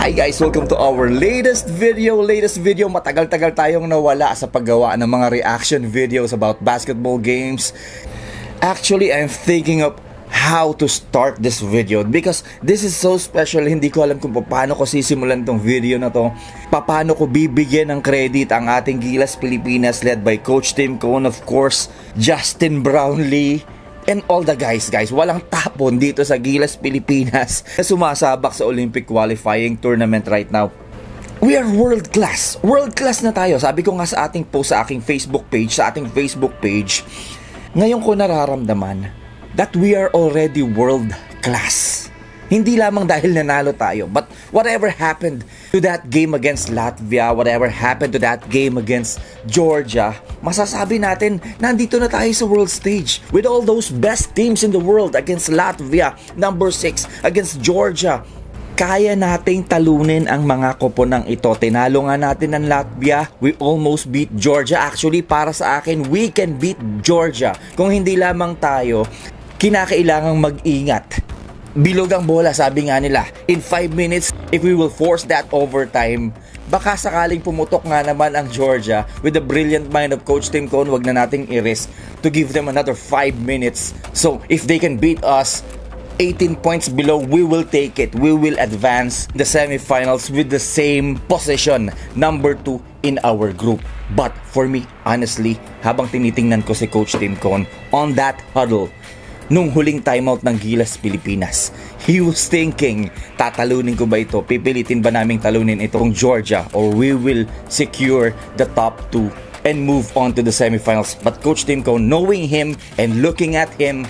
Hi guys! Welcome to our latest video. Matagal-tagal tayong nawala sa paggawa ng mga reaction videos about basketball games. Actually, I'm thinking of how to start this video because this is so special. Hindi ko alam kung paano ko sisimulan tong video na to. Paano ko bibigyan ng credit ang ating Gilas Pilipinas led by Coach Tim Cone, of course, Justin Brownlee, and all the guys. Walang tapon dito sa Gilas Pilipinas na sumasabak sa Olympic qualifying tournament right now. We are world class. World class na tayo. Sabi ko nga sa ating post sa ating Facebook page, ngayon ko nararamdaman that we are already world class. Hindi lamang dahil nanalo tayo, but whatever happened to that game against Latvia, whatever happened to that game against Georgia, masasabi natin, nandito na tayo sa world stage. With all those best teams in the world against Latvia, number 6, against Georgia, kaya nating talunin ang mga koponang ito. Tinalo nga natin ang Latvia, we almost beat Georgia. Actually, para sa akin, we can beat Georgia. Kung hindi lamang tayo, kinakailangang mag-ingat. Bilog ang bola, sabi nga nila. In 5 minutes, if we will force that overtime, baka sakaling pumutok nga naman ang Georgia. With the brilliant mind of Coach Tim Cone, wag na nating i-risk to give them another 5 minutes. So, if they can beat us 18 points below, we will take it. We will advance the semifinals with the same position, number 2 in our group. But for me, honestly, habang tinitingnan ko si Coach Tim Cone on that huddle, nung huling timeout ng Gilas Pilipinas, he was thinking, tatalunin ko ba ito? Pipilitin ba naming talunin itong Georgia? Or we will secure the top 2 and move on to the semifinals? But Coach Tim Cone, knowing him and looking at him,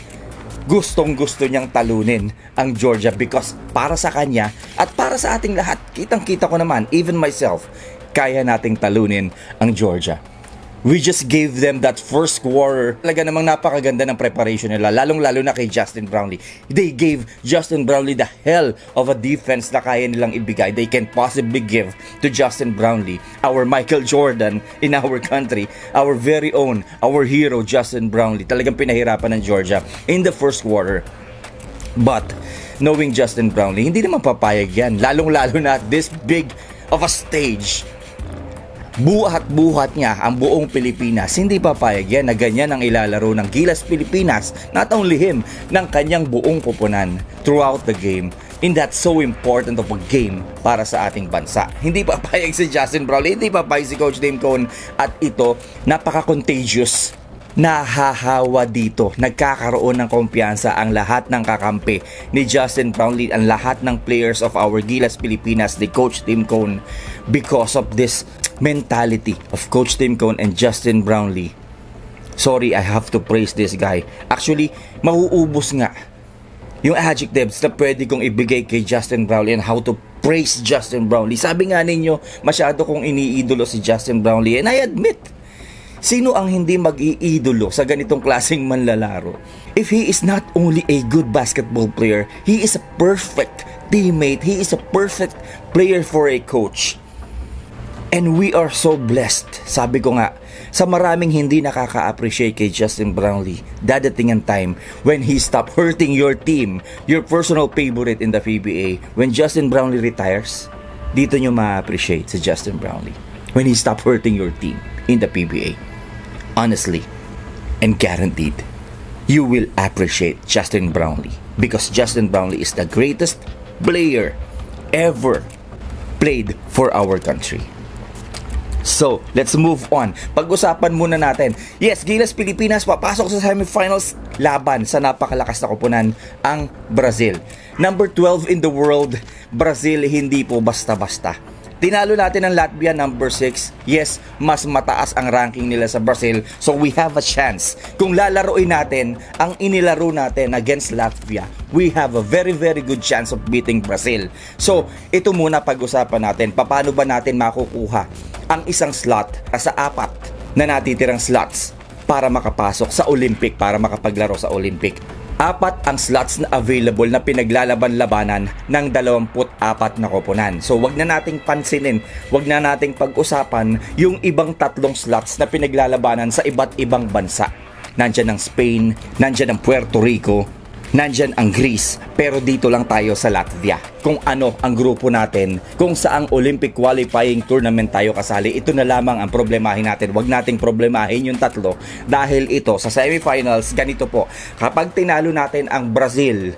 gustong-gusto niyang talunin ang Georgia because para sa kanya at para sa ating lahat, kitang-kita ko naman, even myself, kaya nating talunin ang Georgia. We just gave them that first quarter. Talaga namang napakaganda ng preparation nila, lalong-lalo na kay Justin Brownlee. They gave Justin Brownlee the hell of a defense na kaya nilang ibigay. They can possibly give to Justin Brownlee, our Michael Jordan in our country, our very own, our hero, Justin Brownlee. Talagang pinahirapan ng Georgia in the first quarter. But, knowing Justin Brownlee, hindi naman papayag yan. Lalong-lalo na at this big of a stage. Buhat niya ang buong Pilipinas. Hindi papayag yan na ganyan ang ilalaro ng Gilas Pilipinas, not only him, ng kanyang buong koponan throughout the game in that so important of a game para sa ating bansa. Hindi papayag si Justin Brownlee, hindi papayag si Coach Tim Cone, at ito, napaka-contagious. Nahahawa dito. Nagkakaroon ng kumpiyansa ang lahat ng kakampi ni Justin Brownlee, ang lahat ng players of our Gilas Pilipinas, ni Coach Tim Cone, because of this mentality of Coach Tim Cone and Justin Brownlee. Sorry, I have to praise this guy. Actually, mauubos nga yung adjectives na pwede kong ibigay kay Justin Brownlee and how to praise Justin Brownlee. Sabi nga ninyo, masyado kong iniidolo si Justin Brownlee, and I admit, sino ang hindi mag-iidolo sa ganitong klaseng manlalaro? If he is not only a good basketball player, he is a perfect teammate. He is a perfect player for a coach. And we are so blessed. Sabi ko nga, sa maraming hindi nakaka-appreciate kay Justin Brownlee, dadating ang time when he stop hurting your team, your personal favorite in the PBA. When Justin Brownlee retires, dito nyo ma-appreciate si Justin Brownlee. When he stop hurting your team in the PBA. Honestly and guaranteed, you will appreciate Justin Brownlee because Justin Brownlee is the greatest player ever played for our country. So, let's move on. Pag-usapan muna natin. Yes, Gilas Pilipinas papasok sa semifinals laban sa napakalakas na koponan, ang Brazil. Number 12 in the world, Brazil, hindi po basta-basta. Tinalo natin ang Latvia, number 6. Yes, mas mataas ang ranking nila sa Brazil. So we have a chance. Kung lalaroin natin ang inilaro natin against Latvia, we have a very good chance of beating Brazil. So, ito muna pag-usapan natin. Paano ba natin makukuha ang isang slot sa 4 na natitirang slots para makapasok sa Olympic, para makapaglaro sa Olympic? 4 ang slots na available na pinaglalaban-labanan ng 24 na koponan. So wag na nating pansinin, wag na nating pag-usapan yung ibang 3 slots na pinaglalabanan sa iba't ibang bansa. Nandiyan ang Spain, nandiyan ang Puerto Rico, nandyan ang Greece, pero dito lang tayo sa Latvia. Kung ano ang grupo natin, kung saang Olympic qualifying tournament tayo kasali, ito na lamang ang problemahin natin. Huwag nating problemahin yung tatlo dahil ito sa semifinals, ganito po. Kapag tinalo natin ang Brazil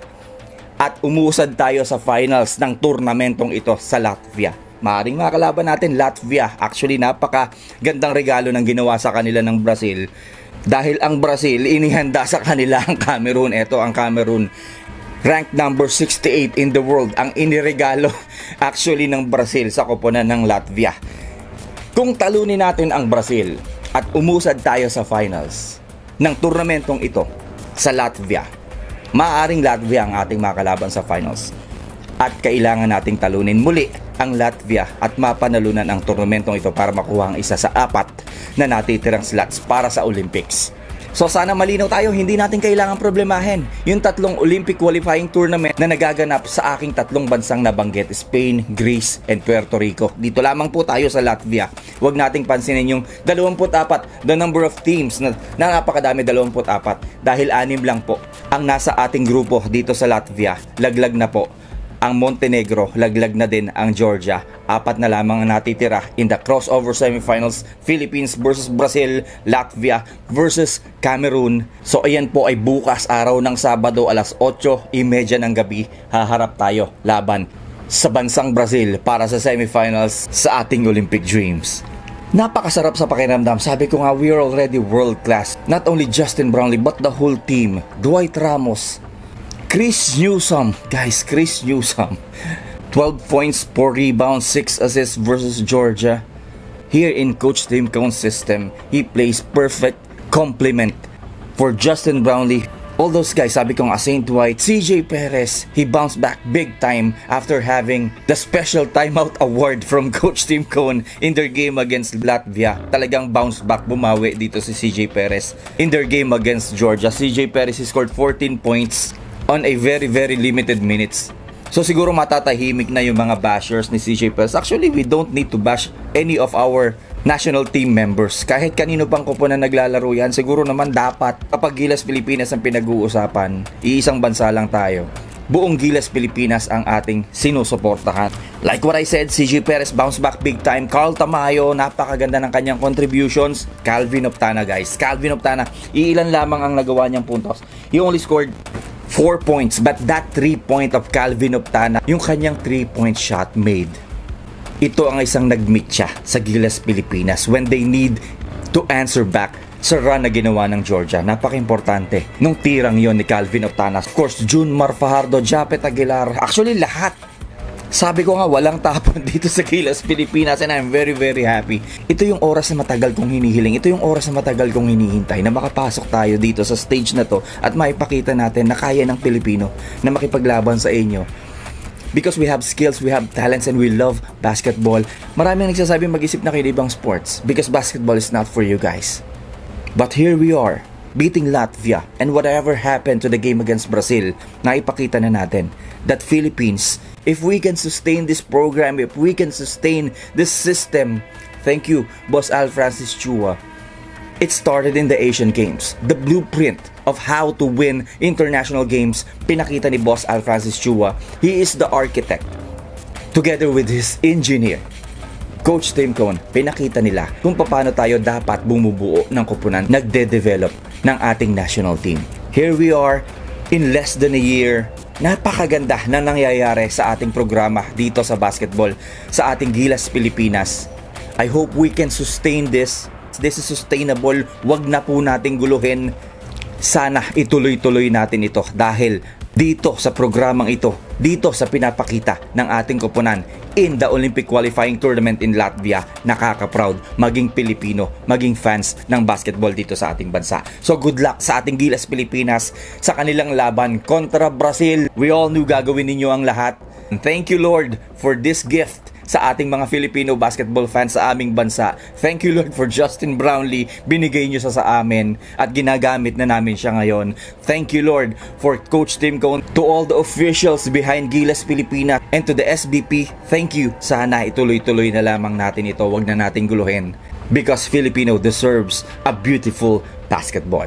at umusad tayo sa finals ng tournamentong ito sa Latvia, maaring makalaban natin Latvia. Actually, napaka gandang regalo ng ginawa sa kanila ng Brazil. Dahil ang Brazil, inihanda sa kanila ang Cameroon. Ito ang Cameroon, ranked number 68 in the world. Ang iniregalo actually ng Brazil sa koponan ng Latvia. Kung talunin natin ang Brazil at umusad tayo sa finals ng turnamentong ito sa Latvia, maaaring Latvia ang ating makalaban sa finals. At kailangan nating talunin muli ang Latvia at mapanalunan ang turnamentong ito para makuha ang isa sa 4 na natitirang slots para sa Olympics. So sana malinaw tayo, hindi natin kailangan problemahin yung tatlong Olympic qualifying tournament na nagaganap sa aking tatlong bansang nabanggit, Spain, Greece, and Puerto Rico. Dito lamang po tayo sa Latvia. Huwag nating pansinin yung 24, the number of teams na napakadami, 24, dahil 6 lang po ang nasa ating grupo dito sa Latvia. Laglag na po ang Montenegro, laglag na din ang Georgia. 4 na lamang ang natitira in the crossover semifinals, Philippines versus Brazil, Latvia versus Cameroon. So ayan po ay bukas araw ng Sabado alas 8:30 ng gabi, haharap tayo laban sa bansang Brazil para sa semifinals sa ating Olympic dreams. Napakasarap sa pakiramdam. Sabi ko nga, we are already world class. Not only Justin Brownlee but the whole team. Dwight Ramos, Chris Newsome, guys, Chris Newsome, 12 points, 4 rebounds, 6 assists versus Georgia. Here in Coach Tim Cone's system, he plays perfect complement for Justin Brownlee. All those guys, sabi ko nga, Saint White, CJ Perez, he bounced back big time after having the special timeout award from Coach Tim Cone in their game against Latvia. Talagang bounce back, bumawi dito si CJ Perez in their game against Georgia. CJ Perez, he scored 14 points on a very limited minutes. So siguro matatahimik na yung mga bashers ni CJ Perez. Actually, we don't need to bash any of our national team members. Kahit kanino pang koponan naglalaro yan, siguro naman dapat kapag Gilas Pilipinas ang pinag-uusapan, iisang bansa lang tayo. Buong Gilas Pilipinas ang ating sinusuportahan. Like what I said, CJ Perez bounce back big time. Carl Tamayo, napakaganda ng kanyang contributions. Calvin Optana, guys. Calvin Optana, iilan lamang ang nagawa niyang puntos. He only scored 4 points, but that 3-point of Calvin Optana, yung kanyang 3-point shot made, ito ang isang nagmitya sa Gilas Pilipinas when they need to answer back sa run na ginawa ng Georgia. Napaka-importante nung tirang yon ni Calvin Optana. Of course, Junmar Fajardo, Japet Aguilar, actually lahat. Sabi ko nga, walang tapon dito sa Gilas Pilipinas and I'm very happy. Ito yung oras na matagal kong hinihiling. Ito yung oras na matagal kong hinihintay na makapasok tayo dito sa stage na to at maipakita natin na kaya ng Pilipino na makipaglaban sa inyo. Because we have skills, we have talents, and we love basketball. Maraming nagsasabi mag-isip na kayo ibang sports because basketball is not for you guys. But here we are, beating Latvia, and whatever happened to the game against Brazil, naipakita na natin that Philippines, if we can sustain this program, if we can sustain this system, thank you, Boss Al Francis Chua. It started in the Asian Games. The blueprint of how to win international games, pinakita ni Boss Al Francis Chua. He is the architect. Together with his engineer, Coach Tim Cone, pinakita nila kung paano tayo dapat bumubuo ng koponan, nagde-develop ng ating national team. Here we are, in less than a year, napakaganda na nangyayari sa ating programa dito sa basketball, sa ating Gilas Pilipinas. I hope we can sustain this. This is sustainable. Wag na po nating guluhin. Sana ituloy-tuloy natin ito dahil dito sa programang ito, dito sa pinapakita ng ating koponan in the Olympic qualifying tournament in Latvia, nakaka-proud maging Pilipino, maging fans ng basketball dito sa ating bansa. So good luck sa ating Gilas Pilipinas sa kanilang laban kontra Brazil. We all knew gagawin ninyo ang lahat. And thank you Lord for this gift sa ating mga Filipino basketball fans sa aming bansa. Thank you Lord for Justin Brownlee. Binigay nyo sa amin at ginagamit na namin siya ngayon. Thank you Lord for Coach Tim Cone, to all the officials behind Gilas Pilipinas, and to the SBP. Thank you. Sana ituloy-tuloy na lamang natin ito. Wag na natin guluhin. Because Filipino deserves a beautiful basketball.